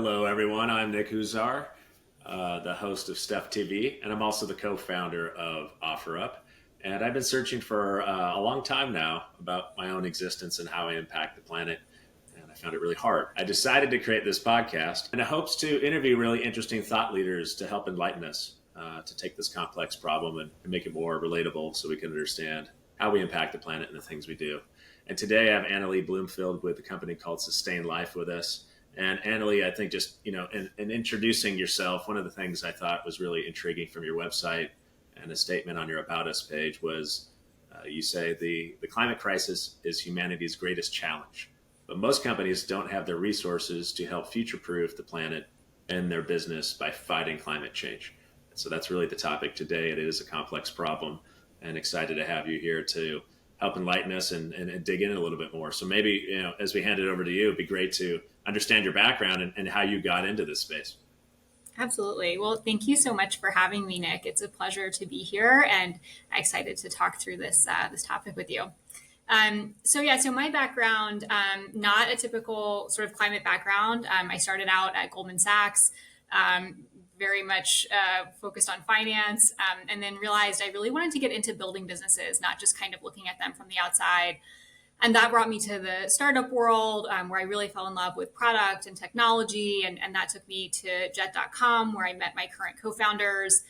Hello, everyone. I'm Nick Huzar, the host of StuffTV, and I'm also the co-founder of OfferUp. And I've been searching for a long time now about my own existence and how I impact the planet. And I found it really hard. I decided to create this podcast in hopes to interview really interesting thought leaders to help enlighten us to take this complex problem and make it more relatable so we can understand how we impact the planet and the things we do. And today I have Annalee Bloomfield with a company called Sustain Life with us. And Annalee, I think just, in introducing yourself, one of the things I thought was really intriguing from your website and a statement on your About Us page was you say the climate crisis is humanity's greatest challenge. But most companies don't have the resources to help future-proof the planet and their business by fighting climate change. So that's really the topic today. It is a complex problem, and excited to have you here to help enlighten us and dig in a little bit more. So maybe, as we hand it over to you, it'd be great to understand your background and how you got into this space. Absolutely. Well, thank you so much for having me, Nick. It's a pleasure to be here, and I'm excited to talk through this topic with you. So my background, not a typical sort of climate background. I started out at Goldman Sachs, very much focused on finance, and then realized I really wanted to get into building businesses, not just kind of looking at them from the outside. And that brought me to the startup world, where I really fell in love with product and technology. And that took me to Jet.com, where I met my current co-founders.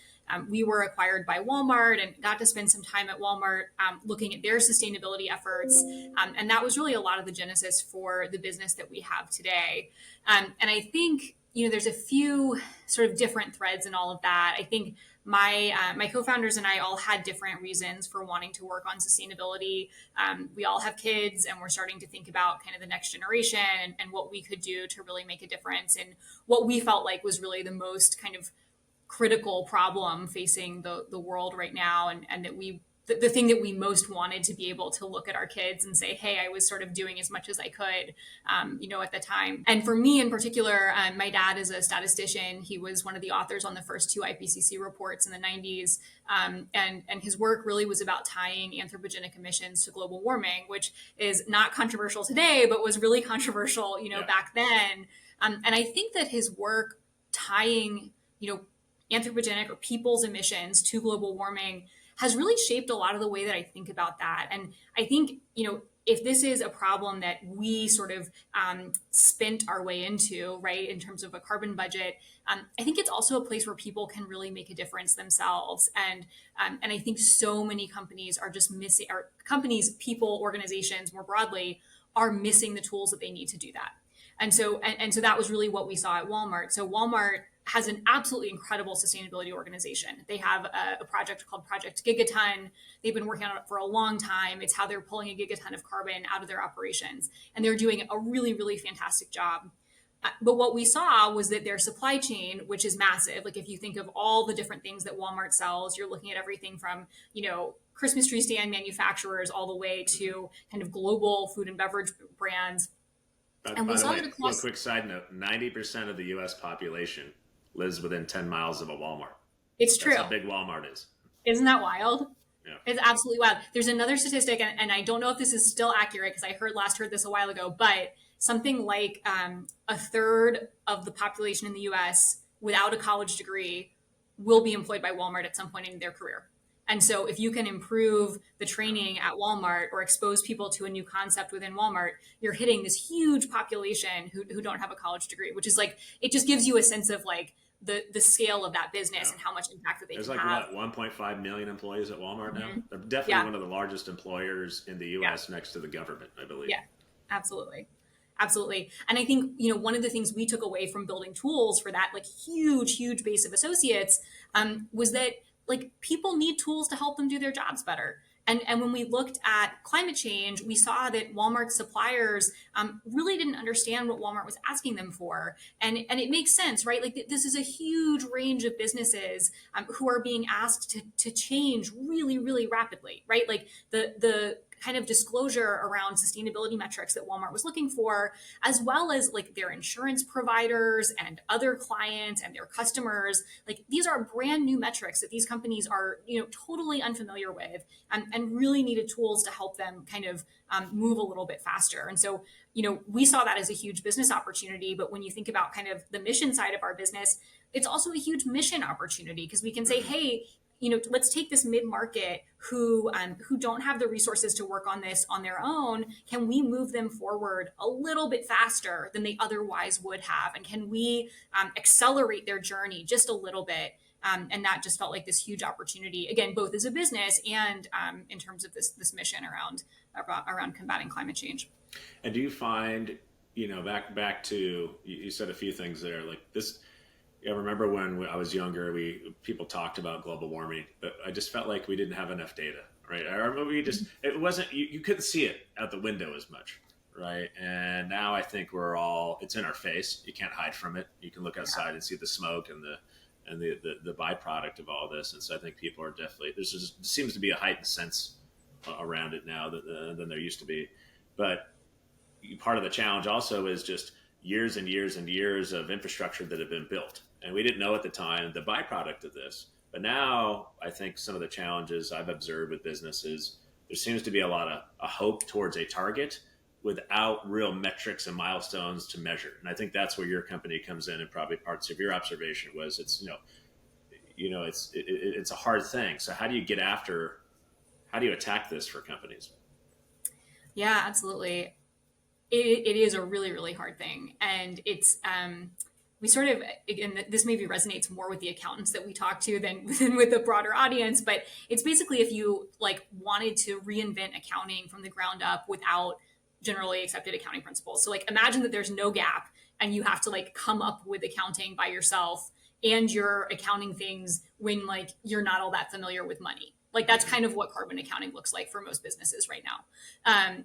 We were acquired by Walmart and got to spend some time at Walmart looking at their sustainability efforts. And that was really a lot of the genesis for the business that we have today. And I think, there's a few sort of different threads in all of that. I think my co-founders and I all had different reasons for wanting to work on sustainability. We all have kids, and we're starting to think about kind of the next generation and what we could do to really make a difference in what we felt like was really the most kind of critical problem facing the world right now, and that the thing that we most wanted to be able to look at our kids and say, hey, I was sort of doing as much as I could, at the time. And for me in particular, my dad is a statistician. He was one of the authors on the first two IPCC reports in the 90s. And his work really was about tying anthropogenic emissions to global warming, which is not controversial today, but was really controversial, back then. And I think that his work tying, anthropogenic or people's emissions to global warming has really shaped a lot of the way that I think about that. And I think, if this is a problem that we sort of spent our way into, right, in terms of a carbon budget, I think it's also a place where people can really make a difference themselves. And I think so many companies are just missing, or companies, people, organizations more broadly are missing the tools that they need to do that. And so that was really what we saw at Walmart. So Walmart has an absolutely incredible sustainability organization. They have a project called Project Gigaton. They've been working on it for a long time. It's how they're pulling a gigaton of carbon out of their operations. And they're doing a really, really fantastic job. But what we saw was that their supply chain, which is massive, like if you think of all the different things that Walmart sells, you're looking at everything from, Christmas tree stand manufacturers all the way to kind of global food and beverage brands. And we saw that across. A quick side note: 90% of the U.S. population lives within 10 miles of a Walmart. It's true. That's how big Walmart is. Isn't that wild? Yeah. It's absolutely wild. There's another statistic, and I don't know if this is still accurate because I heard this a while ago, but something like a third of the population in the U.S. without a college degree will be employed by Walmart at some point in their career. And so if you can improve the training at Walmart or expose people to a new concept within Walmart, you're hitting this huge population who don't have a college degree, which is like, it just gives you a sense of like the scale of that business and how much impact that they can have. There's like, 1.5 million employees at Walmart now? They're definitely one of the largest employers in the U.S. next to the government, I believe. Yeah, absolutely. Absolutely. And I think, one of the things we took away from building tools for that like huge base of associates was that like people need tools to help them do their jobs better. And when we looked at climate change, we saw that Walmart's suppliers really didn't understand what Walmart was asking them for. And it makes sense, right? Like this is a huge range of businesses who are being asked to change really, really rapidly, right? Like the kind of disclosure around sustainability metrics that Walmart was looking for, as well as like their insurance providers and other clients and their customers. Like these are brand new metrics that these companies are, totally unfamiliar with, and really needed tools to help them kind of move a little bit faster. And so, we saw that as a huge business opportunity. But when you think about kind of the mission side of our business, it's also a huge mission opportunity, because we can say, hey, let's take this mid-market who don't have the resources to work on this on their own. Can we move them forward a little bit faster than they otherwise would have? And can we accelerate their journey just a little bit? And that just felt like this huge opportunity, again, both as a business and in terms of this mission around combating climate change. And do you find, back to, you said a few things there, like this. I remember when I was younger, people talked about global warming, but I just felt like we didn't have enough data, right? I remember it wasn't, you couldn't see it out the window as much, right? And now I think it's in our face. You can't hide from it. You can look outside and see the smoke and the byproduct of all this. And so I think people are definitely, there seems to be a heightened sense around it now than there used to be. But part of the challenge also is just years and years and years of infrastructure that have been built. And we didn't know at the time the byproduct of this. But now I think some of the challenges I've observed with businesses, there seems to be a lot of a hope towards a target without real metrics and milestones to measure. And I think that's where your company comes in, and probably parts of your observation was it's a hard thing. So how do you attack this for companies? Yeah, absolutely. It is a really, really hard thing. And it's, we sort of, again, this maybe resonates more with the accountants that we talk to than with the broader audience, but it's basically if you like wanted to reinvent accounting from the ground up without generally accepted accounting principles. So like imagine that there's no gap and you have to like come up with accounting by yourself, and you're accounting things when like you're not all that familiar with money. Like that's kind of what carbon accounting looks like for most businesses right now.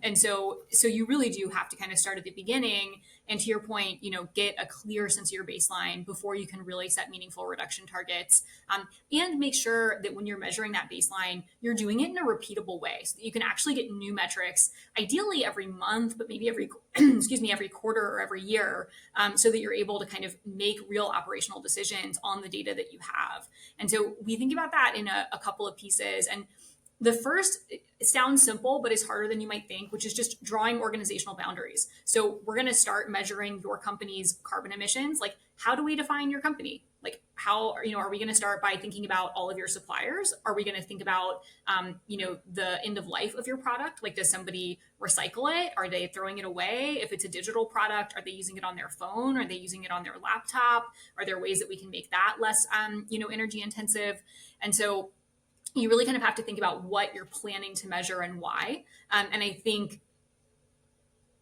And so you really do have to kind of start at the beginning. And to your point, get a clear sense of your baseline before you can really set meaningful reduction targets. And make sure that when you're measuring that baseline, you're doing it in a repeatable way so that you can actually get new metrics, ideally every month, but maybe every, every quarter or every year, so that you're able to kind of make real operational decisions on the data that you have. And so we think about that in a couple of pieces. And the first, it sounds simple, but it's harder than you might think, which is just drawing organizational boundaries. So we're going to start measuring your company's carbon emissions. Like, how do we define your company? Like, how, are we going to start by thinking about all of your suppliers? Are we going to think about, the end of life of your product? Like, does somebody recycle it? Are they throwing it away? If it's a digital product, are they using it on their phone? Are they using it on their laptop? Are there ways that we can make that less, energy intensive? And so you really kind of have to think about what you're planning to measure and why. And I think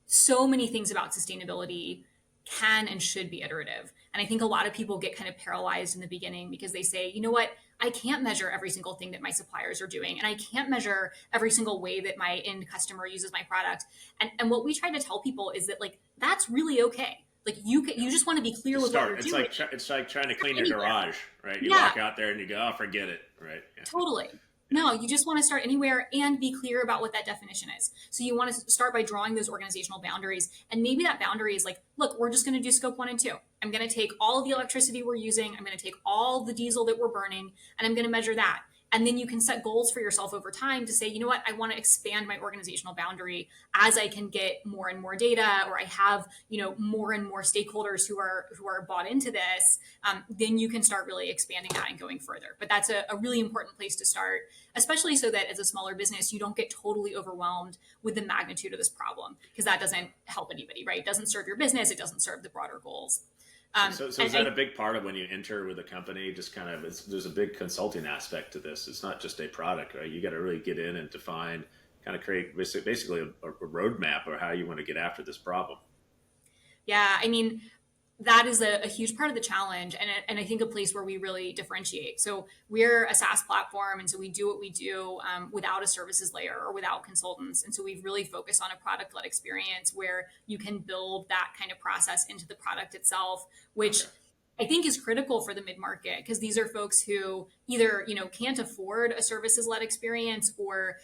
so many things about sustainability can and should be iterative. And I think a lot of people get kind of paralyzed in the beginning because they say, you know what, I can't measure every single thing that my suppliers are doing. And I can't measure every single way that my end customer uses my product. And what we try to tell people is that like, that's really okay. Like you just want to be clear with what you're doing. It's like trying to clean your garage, right? You walk out there and you go, oh, forget it, right? Yeah. Totally. No, you just want to start anywhere and be clear about what that definition is. So you want to start by drawing those organizational boundaries. And maybe that boundary is like, look, we're just going to do scope 1 and 2. I'm going to take all of the electricity we're using. I'm going to take all the diesel that we're burning, and I'm going to measure that. And then you can set goals for yourself over time to say, you know what, I want to expand my organizational boundary as I can get more and more data, or I have, more and more stakeholders who are bought into this. Then you can start really expanding that and going further. But that's a really important place to start, especially so that as a smaller business, you don't get totally overwhelmed with the magnitude of this problem, because that doesn't help anybody, right? It doesn't serve your business. It doesn't serve the broader goals. So is that a big part of when you enter with a company? Just kind of, there's a big consulting aspect to this. It's not just a product, right? You got to really get in and define, kind of create basically a roadmap or how you want to get after this problem. Yeah, I mean, that is a huge part of the challenge, and I think a place where we really differentiate. So we're a SaaS platform, and so we do what we do without a services layer or without consultants. And so we've really focused on a product-led experience where you can build that kind of process into the product itself, which I think is critical for the mid-market, because these are folks who either, can't afford a services-led experience, or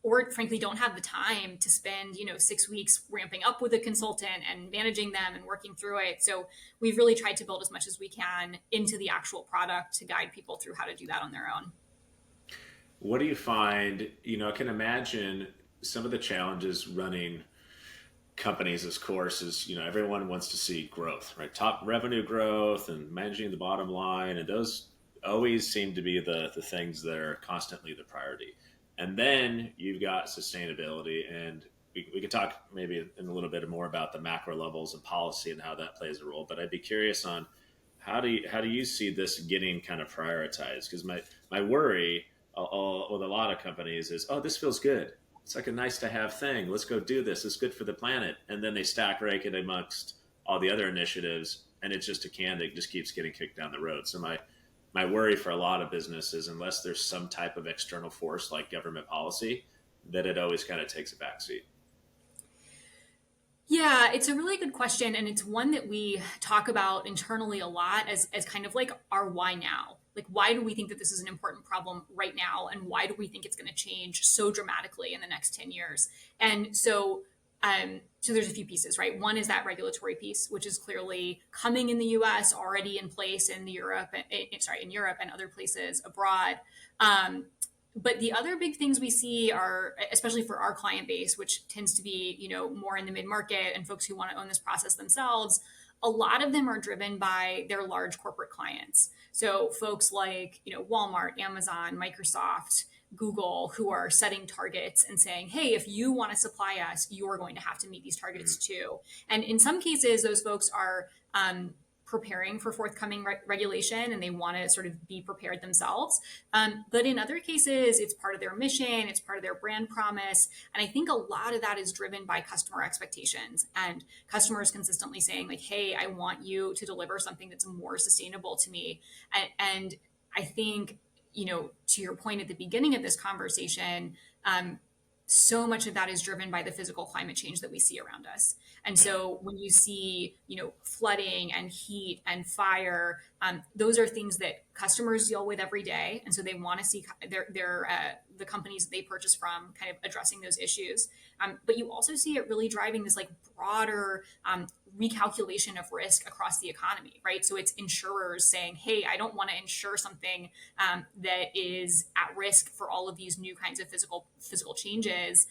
or frankly don't have the time to spend 6 weeks ramping up with a consultant and managing them and working through it. So we've really tried to build as much as we can into the actual product to guide people through how to do that on their own. What do you find? I can imagine some of the challenges running companies, of course, is everyone wants to see growth, right? Top revenue growth and managing the bottom line, and those always seem to be the things that are constantly the priority. And then you've got sustainability, and we could talk maybe in a little bit more about the macro levels and policy and how that plays a role. But I'd be curious on how do you see this getting kind of prioritized? Because my worry with a lot of companies is, oh, this feels good. It's like a nice to have thing. Let's go do this. It's good for the planet. And then they stack rank it amongst all the other initiatives, and it's just a can that just keeps getting kicked down the road. So my worry for a lot of businesses, unless there's some type of external force like government policy, that it always kind of takes a backseat. Yeah, it's a really good question. And it's one that we talk about internally a lot as kind of like our why now. Like, why do we think that this is an important problem right now? And why do we think it's going to change so dramatically in the next 10 years? And so there's a few pieces, right? One is that regulatory piece, which is clearly coming in the US, already in place in in Europe and other places abroad. Um, but the other big things we see are, especially for our client base, which tends to be more in the mid-market and folks who want to own this process themselves, a lot of them are driven by their large corporate clients. So folks like Walmart, Amazon, Microsoft, Google, who are setting targets and saying, hey, if you want to supply us, you're going to have to meet these targets too. And in some cases, those folks are preparing for forthcoming regulation, and they want to sort of be prepared themselves. But in other cases, it's part of their mission, it's part of their brand promise. And I think a lot of that is driven by customer expectations and customers consistently saying, like, hey, I want you to deliver something that's more sustainable to me. And I think, to your point at the beginning of this conversation, so much of that is driven by the physical climate change that we see around us. And Yeah. so when you see, flooding and heat and fire, those are things that customers deal with every day. And so they want to see the companies that they purchase from kind of addressing those issues. But you also see it really driving this like broader recalculation of risk across the economy, right? So it's insurers saying, hey, I don't want to insure something that is at risk for all of these new kinds of physical changes.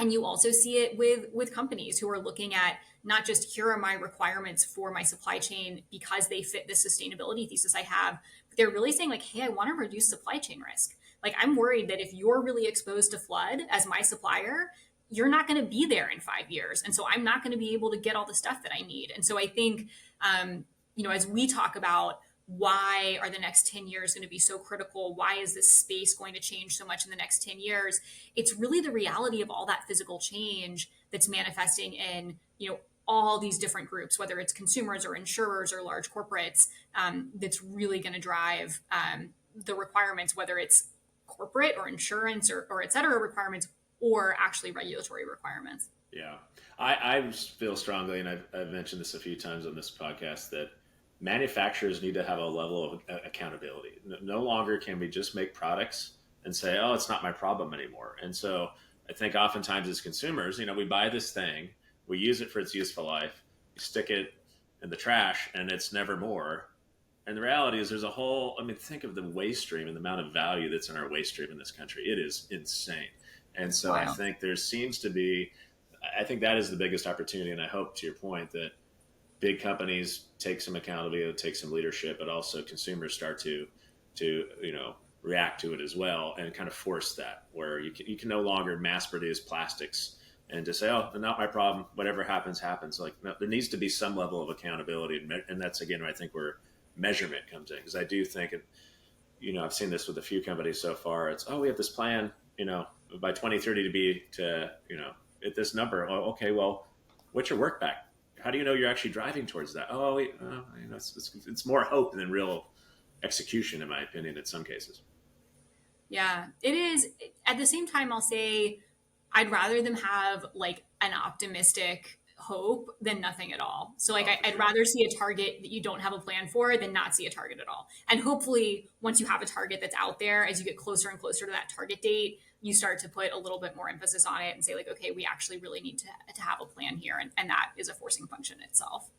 And you also see it with companies who are looking at not just here are my requirements for my supply chain because they fit the sustainability thesis I have, but they're really saying like, hey, I want to reduce supply chain risk. Like, I'm worried that if you're really exposed to flood as my supplier, you're not going to be there in 5 years. And so I'm not going to be able to get all the stuff that I need. And so I think, as we talk about why are the next 10 years going to be so critical? Why is this space going to change so much in the next 10 years? It's really the reality of all that physical change that's manifesting in, all these different groups, whether it's consumers or insurers or large corporates, that's really going to drive the requirements, whether it's corporate or insurance or et cetera requirements, or actually regulatory requirements. Yeah. I feel strongly, and I've mentioned this a few times on this podcast, that manufacturers need to have a level of accountability. No longer can we just make products and say, oh, it's not my problem anymore. And so I think oftentimes as consumers, we buy this thing, we use it for its useful life, we stick it in the trash, and it's never more. And the reality is think of the waste stream and the amount of value that's in our waste stream in this country. It is insane. And so I Wow. think there seems to be, I think that is the biggest opportunity. And I hope, to your point, that big companies take some accountability, take some leadership, but also consumers start to react to it as well, and kind of force that, where you can no longer mass produce plastics and just say, oh, not my problem, whatever happens happens. Like, no, there needs to be some level of accountability, and that's again I think where measurement comes in, because I do think I've seen this with a few companies so far. It's, oh, we have this plan, by 2030 to be at this number. Oh, okay, well, what's your work back? How do you know you're actually driving towards that? Oh, it's more hope than real execution, in my opinion, in some cases. Yeah, it is. At the same time, I'll say I'd rather them have like an optimistic hope than nothing at all. So like Oh, for I'd sure. rather see a target that you don't have a plan for than not see a target at all. And hopefully once you have a target that's out there, as you get closer and closer to that target date, you start to put a little bit more emphasis on it and say like, okay, we actually really need to have a plan here. And that is a forcing function itself.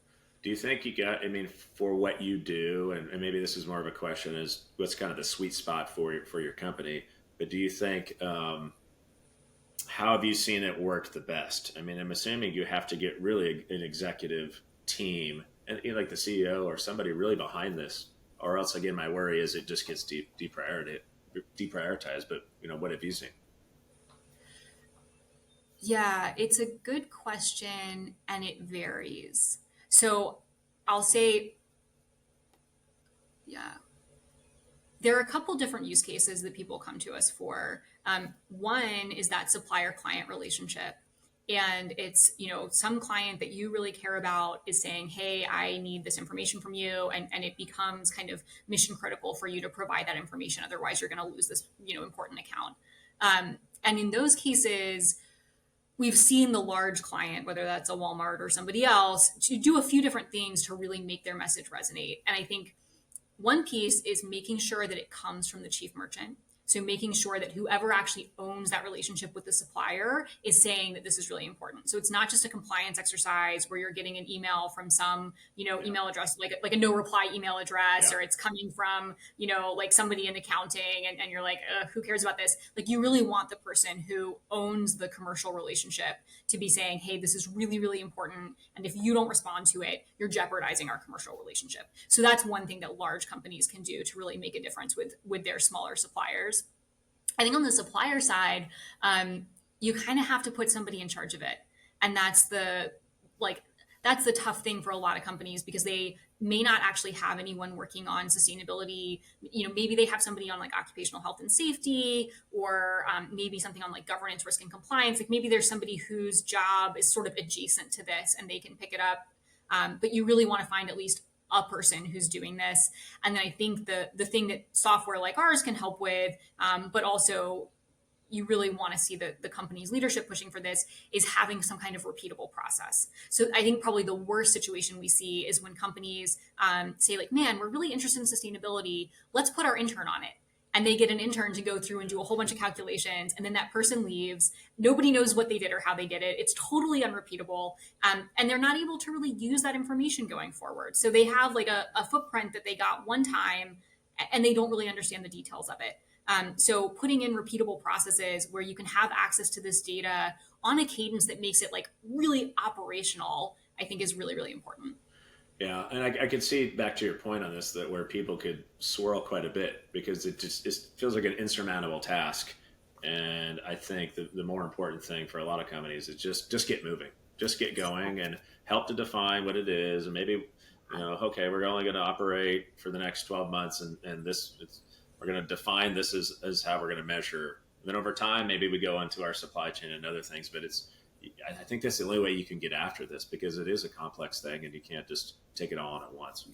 Do you think you got, I mean, for what you do, and maybe this is more of a question, is what's kind of the sweet spot for your company, but do you think, how have you seen it work the best? I mean, I'm assuming you have to get really an executive team and like the CEO or somebody really behind this, or else again, my worry is it just gets deprioritized. But what have you seen? Yeah, it's a good question and it varies. So I'll say, yeah, there are a couple different use cases that people come to us for. One is that supplier client relationship. And it's, some client that you really care about is saying, hey, I need this information from you. And it becomes kind of mission critical for you to provide that information. Otherwise, you're going to lose this, important account. And in those cases, we've seen the large client, whether that's a Walmart or somebody else, to do a few different things to really make their message resonate. And I think one piece is making sure that it comes from the chief merchant. So making sure that whoever actually owns that relationship with the supplier is saying that this is really important. So it's not just a compliance exercise where you're getting an email from some, email address, like a no reply email address, or it's coming from, like somebody in accounting and you're like, who cares about this? Like you really want the person who owns the commercial relationship to be saying, hey, this is really, really important. And if you don't respond to it, you're jeopardizing our commercial relationship. So that's one thing that large companies can do to really make a difference with their smaller suppliers. I think on the supplier side, you kind of have to put somebody in charge of it. And that's the tough thing for a lot of companies because they may not actually have anyone working on sustainability. Maybe they have somebody on like occupational health and safety, or maybe something on like governance, risk and compliance. Like maybe there's somebody whose job is sort of adjacent to this and they can pick it up. But you really want to find at least a person who's doing this. And then I think the thing that software like ours can help with, but also you really want to see the company's leadership pushing for this, is having some kind of repeatable process. So I think probably the worst situation we see is when companies say like, man, we're really interested in sustainability. Let's put our intern on it. And they get an intern to go through and do a whole bunch of calculations. And then that person leaves. Nobody knows what they did or how they did it. It's totally unrepeatable. And they're not able to really use that information going forward. So they have like a footprint that they got one time and they don't really understand the details of it. So putting in repeatable processes where you can have access to this data on a cadence that makes it like really operational, I think is really, really important. Yeah, and I could see back to your point on this that where people could swirl quite a bit because it feels like an insurmountable task. And I think the more important thing for a lot of companies is just get moving, just get going, and help to define what it is, and maybe okay, we're only going to operate for the next 12 months, and we're going to define this as how we're going to measure. And then over time, maybe we go into our supply chain and other things, but I think that's the only way you can get after this because it is a complex thing and you can't just take it all on at once.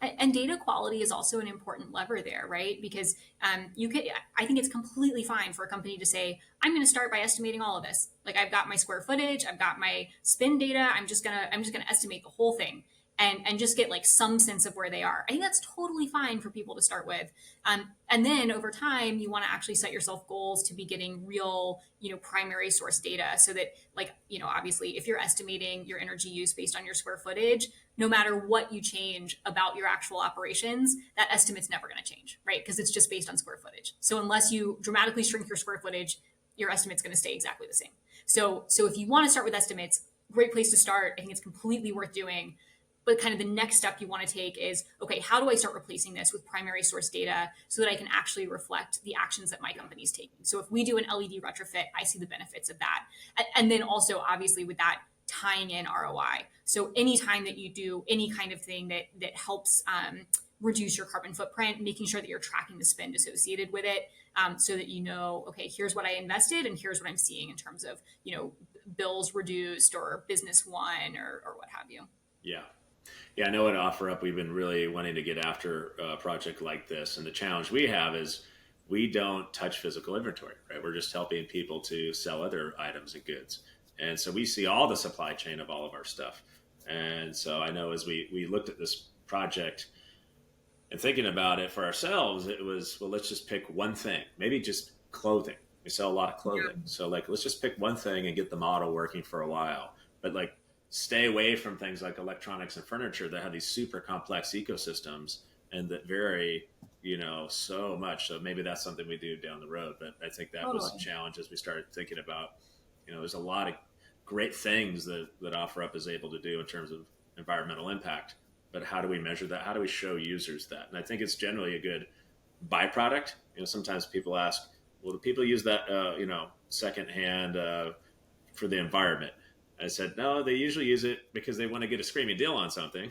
And data quality is also an important lever there, right? Because I think it's completely fine for a company to say, I'm going to start by estimating all of this. Like I've got my square footage, I've got my spin data. I'm just gonna estimate the whole thing. And just get like some sense of where they are. I think that's totally fine for people to start with. And then over time, you want to actually set yourself goals to be getting real, primary source data so that like, obviously if you're estimating your energy use based on your square footage, no matter what you change about your actual operations, that estimate's never going to change, right? Because it's just based on square footage. So unless you dramatically shrink your square footage, your estimate's going to stay exactly the same. So if you want to start with estimates, great place to start. I think it's completely worth doing. But kind of the next step you want to take is, okay, how do I start replacing this with primary source data so that I can actually reflect the actions that my company is taking? So if we do an LED retrofit, I see the benefits of that. And then also, obviously, with that, tying in ROI. So anytime that you do any kind of thing that helps reduce your carbon footprint, making sure that you're tracking the spend associated with it, so that okay, here's what I invested and here's what I'm seeing in terms of, bills reduced or business won or what have you. Yeah. Yeah, I know at OfferUp we've been really wanting to get after a project like this. And the challenge we have is we don't touch physical inventory, right? We're just helping people to sell other items and goods. And so we see all the supply chain of all of our stuff. And so I know as we looked at this project and thinking about it for ourselves, it was, well, let's just pick one thing, maybe just clothing. We sell a lot of clothing. So like, let's just pick one thing and get the model working for a while. But like, stay away from things like electronics and furniture that have these super complex ecosystems and that vary, so much. So maybe that's something we do down the road. But I think that was a Totally. challenge as we started thinking about, there's a lot of great things that OfferUp is able to do in terms of environmental impact. But how do we measure that? How do we show users that? And I think it's generally a good byproduct. Sometimes people ask, well, do people use that, secondhand for the environment? I said, no, they usually use it because they want to get a screaming deal on something.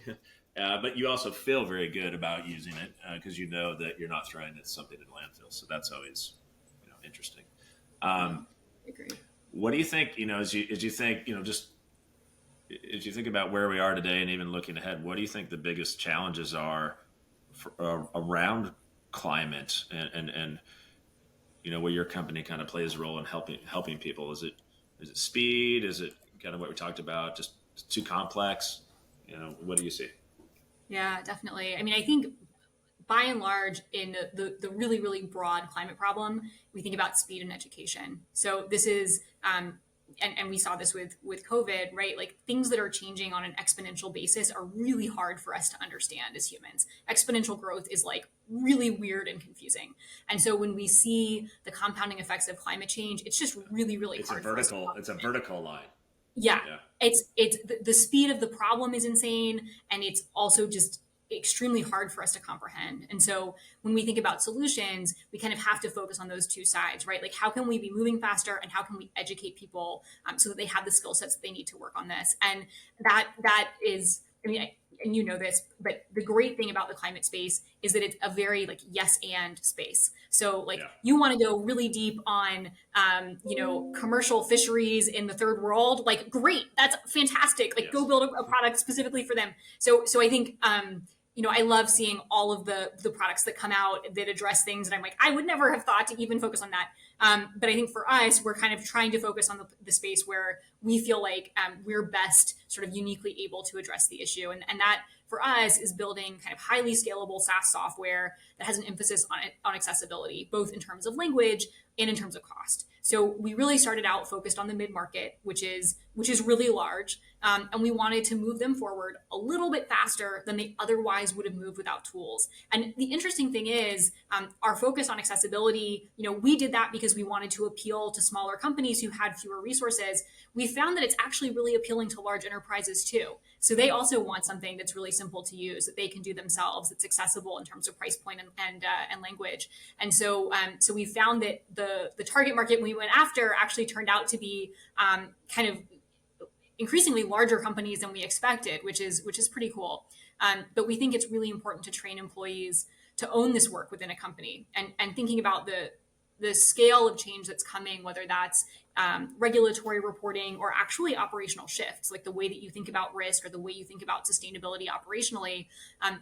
But you also feel very good about using it because you know that you're not throwing something in landfill. So that's always, interesting. Yeah, Um, I agree. what do you think, as you think, just as you think about where we are today and even looking ahead, what do you think the biggest challenges are around climate and where your company kind of plays a role in helping people? Is it speed? Is it kind of what we talked about? Just too complex? What do you see? Yeah, definitely. I mean, I think by and large, in the really, really broad climate problem, we think about speed and education. So this is, and we saw this with COVID, right? Like things that are changing on an exponential basis are really hard for us to understand as humans. Exponential growth is like really weird and confusing. And so when we see the compounding effects of climate change, it's just really, really It's a hard for us to vertical. It's a comprehend. vertical line. Yeah, Yeah. it's the speed of the problem is insane, and it's also just extremely hard for us to comprehend. And so when we think about solutions, we kind of have to focus on those two sides, right? Like how can we be moving faster, and how can we educate people so that they have the skill sets that they need to work on this? And that is, I mean, and you know this, but the great thing about the climate space is that it's a very like yes and space. So like Yeah. you want to go really deep on commercial fisheries in the third world, like great, that's fantastic. Like go Yes. build a product specifically for them. So I think I love seeing all of the products that come out that address things, and I'm like, I would never have thought to even focus on that. But I think for us, we're kind of trying to focus on the space where we feel like we're best sort of uniquely able to address the issue. And that for us is building kind of highly scalable SaaS software that has an emphasis on accessibility, both in terms of language and in terms of cost. So we really started out focused on the mid market, which is really large, and we wanted to move them forward a little bit faster than they otherwise would have moved without tools. And the interesting thing is, our focus on accessibility. We did that because we wanted to appeal to smaller companies who had fewer resources. We found that it's actually really appealing to large enterprises too. So they also want something that's really simple to use, that they can do themselves, that's accessible in terms of price point and language. And so we found that the target market we went after actually turned out to be kind of increasingly larger companies than we expected, which is pretty cool. But we think it's really important to train employees to own this work within a company, and thinking about the scale of change that's coming, whether that's regulatory reporting or actually operational shifts, like the way that you think about risk or the way you think about sustainability operationally.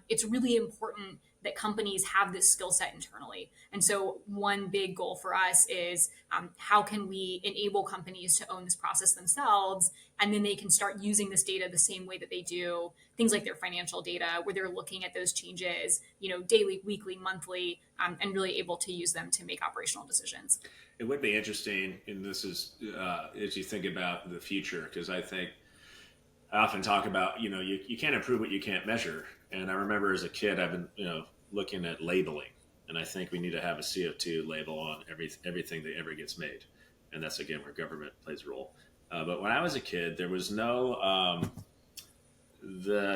It's really important that companies have this skill set internally. And so one big goal for us is how can we enable companies to own this process themselves, and then they can start using this data the same way that they do things like their financial data, where they're looking at those changes, daily, weekly, monthly, and really able to use them to make operational decisions. It would be interesting, and this is as you think about the future, because I often talk about, you can't improve what you can't measure. And I remember as a kid, I've been, looking at labeling, and I think we need to have a CO2 label on everything that ever gets made. And that's, again, where government plays a role. But when I was a kid, there was the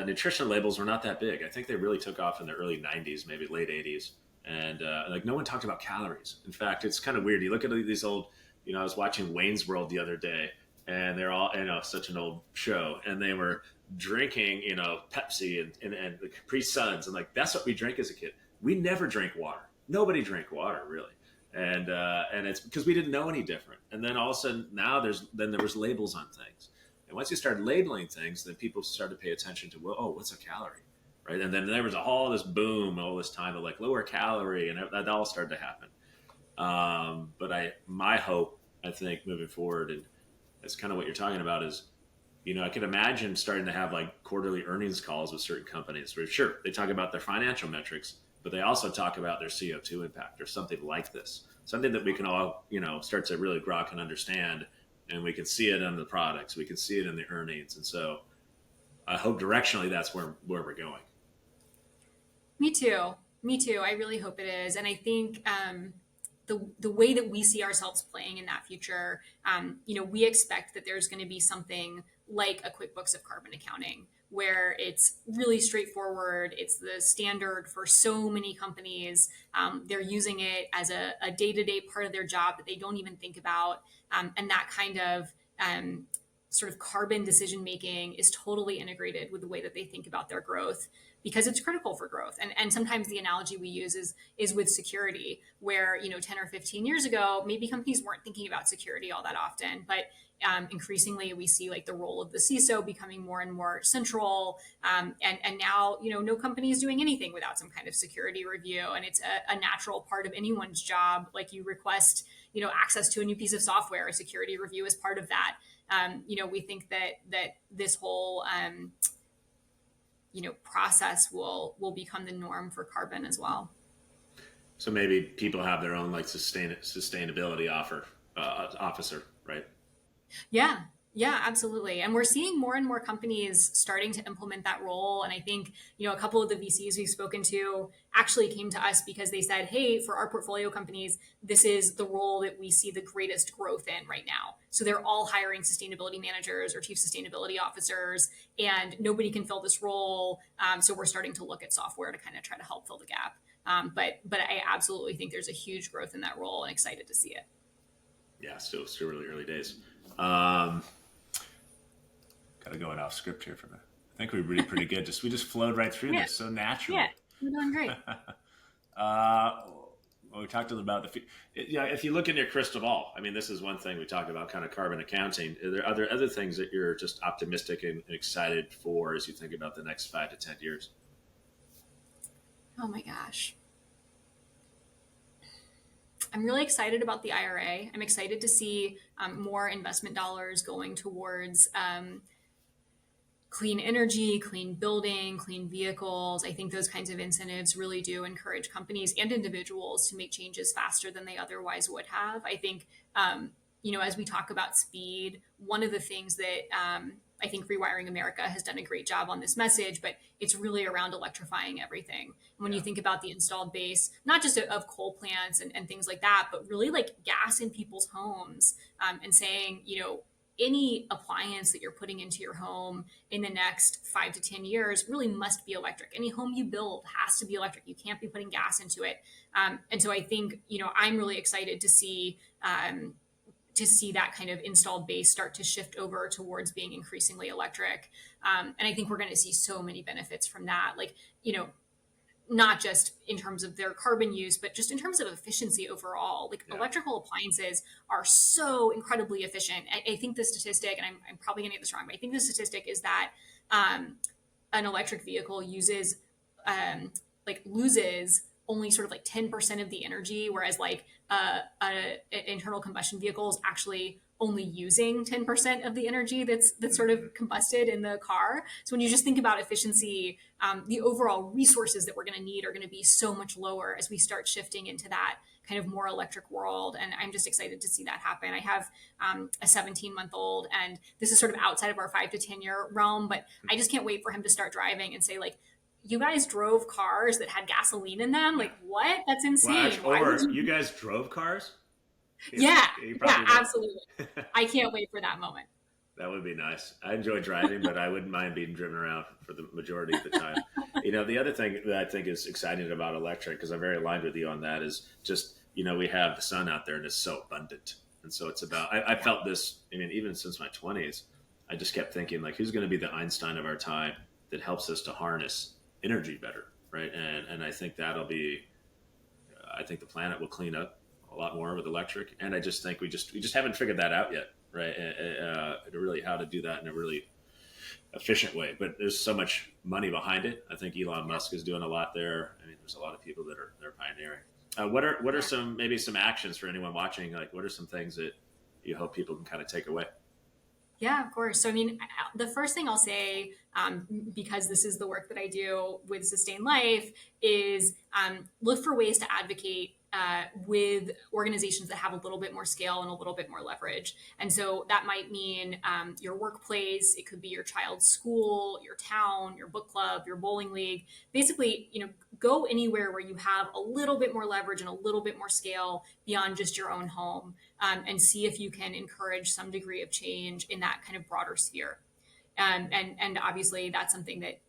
nutrition labels were not that big. I think they really took off in the early 90s, maybe late 80s. And like no one talked about calories. In fact, it's kind of weird. You look at these old, I was watching Wayne's World the other day, and they're all, such an old show, and they were drinking, Pepsi and the Capri Suns, and like that's what we drank as a kid. We never drank water. Nobody drank water really, and it's because we didn't know any different. And then all of a sudden now there was labels on things, and once you started labeling things, then people started to pay attention to, well, oh, what's a calorie, right? And then there was all this boom all this time of like lower calorie, and that all started to happen. But my hope, I think, moving forward, and that's kind of what you're talking about, is, I could imagine starting to have like quarterly earnings calls with certain companies where, sure, they talk about their financial metrics, but they also talk about their CO2 impact or something like this, something that we can all, start to really grok and understand, and we can see it in the products, we can see it in the earnings. And so I hope directionally that's where we're going. Me too. Me too. I really hope it is. And I think the way that we see ourselves playing in that future, we expect that there's going to be something like a QuickBooks of carbon accounting, where it's really straightforward. It's the standard for so many companies. They're using it as a day-to-day part of their job that they don't even think about. And that kind of sort of carbon decision making is totally integrated with the way that they think about their growth, because it's critical for growth. And sometimes the analogy we use is with security, where 10 or 15 years ago, maybe companies weren't thinking about security all that often, but increasingly we see like the role of the CISO becoming more and more central. And now, no company is doing anything without some kind of security review. And it's a natural part of anyone's job. Like you request, access to a new piece of software, a security review is part of that. We think that this whole, process will become the norm for carbon as well. So maybe people have their own like sustainability officer, right? Yeah, absolutely. And we're seeing more and more companies starting to implement that role. And I think, a couple of the VCs we've spoken to actually came to us because they said, hey, for our portfolio companies, this is the role that we see the greatest growth in right now. So they're all hiring sustainability managers or chief sustainability officers, and nobody can fill this role. So we're starting to look at software to kind of try to help fill the gap. But I absolutely think there's a huge growth in that role, and excited to see it. Yeah, still really early days. Kind of going off script here for a minute. I think we're really pretty good. We just flowed right through this so naturally. Yeah, we're doing great. We talked a little about if you look in your crystal ball, I mean, this is one thing we talked about, kind of carbon accounting. Are there other things that you're just optimistic and excited for as you think about the next 5 to 10 years? Oh my gosh. I'm really excited about the IRA. I'm excited to see more investment dollars going towards clean energy, clean building, clean vehicles. I think those kinds of incentives really do encourage companies and individuals to make changes faster than they otherwise would have. I think, as we talk about speed, one of the things that I think Rewiring America has done a great job on this message, but it's really around electrifying everything. And when you think about the installed base, not just of coal plants and things like that, but really like gas in people's homes, and saying, any appliance that you're putting into your home in the next 5 to 10 years really must be electric. Any home you build has to be electric. You can't be putting gas into it. And so I think, I'm really excited to see that kind of installed base start to shift over towards being increasingly electric. And I think we're going to see so many benefits from that. Like, not just in terms of their carbon use, but just in terms of efficiency overall. Like electrical appliances are so incredibly efficient. I think the statistic, and I'm probably going to get this wrong, but I think the statistic is that an electric vehicle loses only sort of like 10% of the energy, whereas like an internal combustion vehicle is actually only using 10% of the energy that's sort of combusted in the car. So when you just think about efficiency, the overall resources that we're going to need are going to be so much lower as we start shifting into that kind of more electric world. And I'm just excited to see that happen. I have a 17-month-old, and this is sort of outside of our 5 to 10 year realm, but I just can't wait for him to start driving and say, like, you guys drove cars that had gasoline in them? Like, what? That's insane. Or you guys drove cars? Yeah, absolutely. I can't wait for that moment. That would be nice. I enjoy driving, but I wouldn't mind being driven around for the majority of the time. The other thing that I think is exciting about electric, because I'm very aligned with you on that, is just, we have the sun out there and it's so abundant. And so it's about, I felt this, even since my 20s, I just kept thinking, like, who's going to be the Einstein of our time that helps us to harness energy better, right? And I think I think the planet will clean up a lot more with electric, and I just think we just haven't figured that out yet, right? Really how to do that in a really efficient way. But there's so much money behind it. I think Elon Musk is doing a lot there. There's a lot of people they're pioneering. What are some actions for anyone watching? Like, what are some things that you hope people can kind of take away? Yeah, of course. So, I mean, the first thing I'll say, because this is the work that I do with Sustain Life, is look for ways to advocate with organizations that have a little bit more scale and a little bit more leverage. And so that might mean your workplace, it could be your child's school, your town, your book club, your bowling league. Basically, go anywhere where you have a little bit more leverage and a little bit more scale beyond just your own home, and see if you can encourage some degree of change in that kind of broader sphere. And obviously, that's something that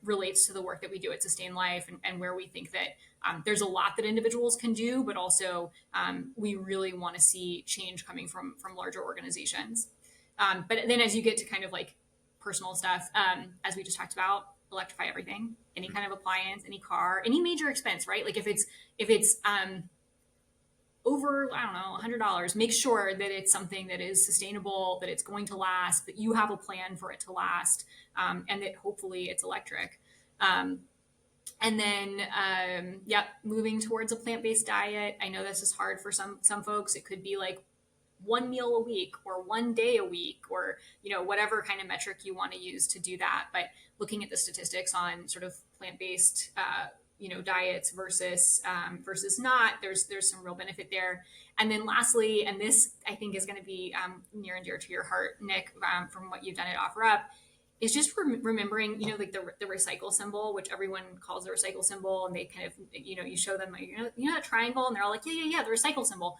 relates to the work that we do at Sustain Life, and where we think that there's a lot that individuals can do, but also we really want to see change coming from larger organizations. But then as you get to kind of like personal stuff, as we just talked about, electrify everything, any kind of appliance, any car, any major expense, right? Like if it's over, I don't know, $100, make sure that it's something that is sustainable, that it's going to last, that you have a plan for it to last, and that hopefully it's electric. And then, yep, moving towards a plant-based diet. I know this is hard for some folks. It could be like one meal a week or one day a week, or whatever kind of metric you want to use to do that. But looking at the statistics on sort of plant-based diets versus not, there's some real benefit there. And then lastly, and this I think is going to be near and dear to your heart, Nick, from what you've done at OfferUp, is just remembering, like the recycle symbol, which everyone calls the recycle symbol, and they kind of, you show them, like, that triangle, and they're all like, yeah, the recycle symbol.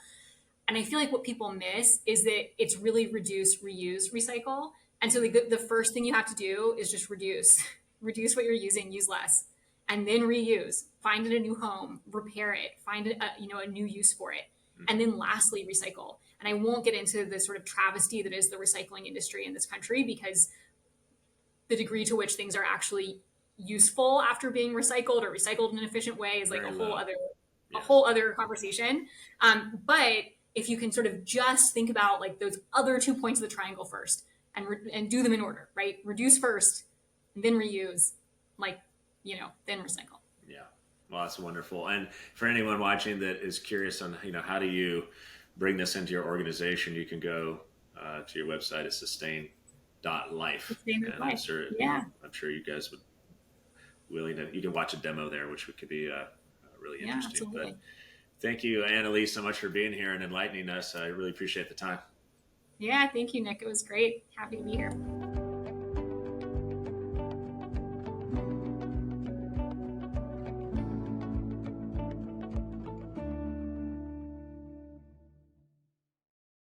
And I feel like what people miss is that it's really reduce, reuse, recycle. And so like the first thing you have to do is just reduce what you're using, use less, and then reuse, find it a new home, repair it, find a new use for it. And then lastly, recycle. And I won't get into the sort of travesty that is the recycling industry in this country, because the degree to which things are actually useful after being recycled or recycled in an efficient way is like Very a whole low. other Yes. a whole other conversation. But if you can sort of just think about like those other 2 points of the triangle first, and do them in order, right? Reduce first, then reuse, like, then recycle. Yeah. Well, that's wonderful. And for anyone watching that is curious on, how do you bring this into your organization, you can go to your website at sustain.life. Sustain And life. Yeah. I'm sure you guys would you can watch a demo there, which could be really Yeah, interesting. absolutely. But thank you, Annalee, so much for being here and enlightening us. I really appreciate the time. Yeah, thank you, Nick. It was great. Happy to be here.